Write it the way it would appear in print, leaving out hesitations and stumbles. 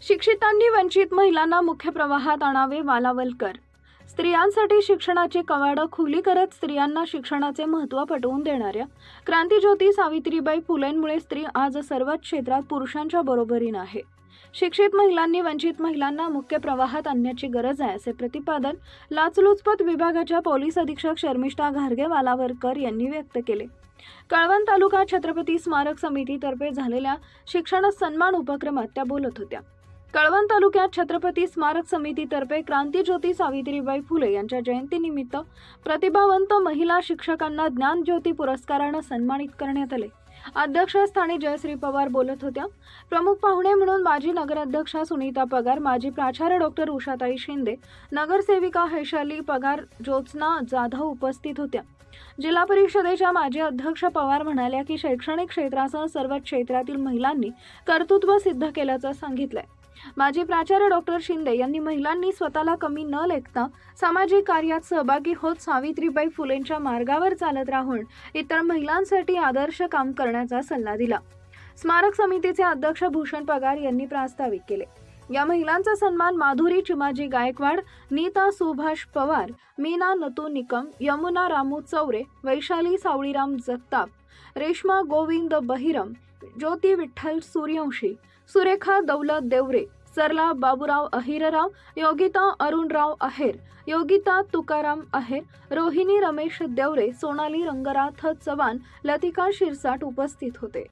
शिक्षितांनी वंचित महिलांना मुख्य प्रवाहात आणावे, वालावलकर. स्त्रियांसाठी शिक्षणाची कवाडं खुली करत स्त्रियांना शिक्षणाचे महत्त्व पटवून देणाऱ्या क्रांतिज्योती सावित्रीबाई फुलेंमुळे स्त्री आज सर्वच क्षेत्रात पुरुषांच्या बरोबरीने आहे. शिक्षित महिलांनी वंचित महिलांना मुख्य प्रवाहात आणण्याची गरज आहे, असे प्रतिपादन लाचलुचपत विभागाच्या पोलीस अधीक्षक शर्मिष्ठा घारगे वालावलकर यांनी व्यक्त केले. कळवण तालुका छत्रपती स्मारक समितीतर्फे झालेल्या शिक्षण सन्मान उपक्रमात त्या बोलत होत्या. कळवण तालुक्यात छत्रपती स्मारक समितीतर्फे क्रांतिज्योती सावित्रीबाई फुले यांच्या जयंतीनिमित्त प्रतिभावंत महिला शिक्षकांना ज्ञानज्योती पुरस्काराने सन्मानित करण्यात आले. अध्यक्षस्थानी जयश्री पवार बोलत होत्या. प्रमुख पाहुणे म्हणून माजी नगराध्यक्षा सुनीता पगार, माजी प्राचार्य डॉक्टर उषाताई शिंदे, नगरसेविका हैशाली पगार, ज्योत्स्ना जाधव उपस्थित होत्या. जिल्हा परिषदेच्या माजी अध्यक्ष पवार म्हणाल्या की शैक्षणिक क्षेत्रासह सर्व क्षेत्रातील महिलांनी कर्तृत्व सिद्ध केल्याचं सांगितलंय. माजी प्राचार्य डॉक्टर शिंदे यांनी महिलांनी स्वतःला कमी न लेखता सामाजिक कार्यात सहभागी होत सावित्रीबाई फुलेंच्या मार्गावर चालत राहून इतर महिलांसाठी आदर्श काम करण्याचा सल्ला दिला. स्मारक समितीचे अध्यक्ष भूषण पगार यांनी प्रास्ताविक केले. या महिलांचा सन्मान माधुरी चिमाजी गायकवाड, नीता सुभाष पवार, मीना नतू निकम, यमुना रामू चौरे, वैशाली सावळीराम जगताप, रेश्मा गोविंद बहिरम, ज्योती विठ्ठल सूर्यवंशी, सुरेखा दौलत देवरे, सरला बाबूराव अहिरराव, योगिता अरुणराव आहेर, योगिता तुकाराम आहेर, रोहिणी रमेश देवरे, सोनाली रंगनाथ चव्हाण, लतिका शिरसाट उपस्थित होते.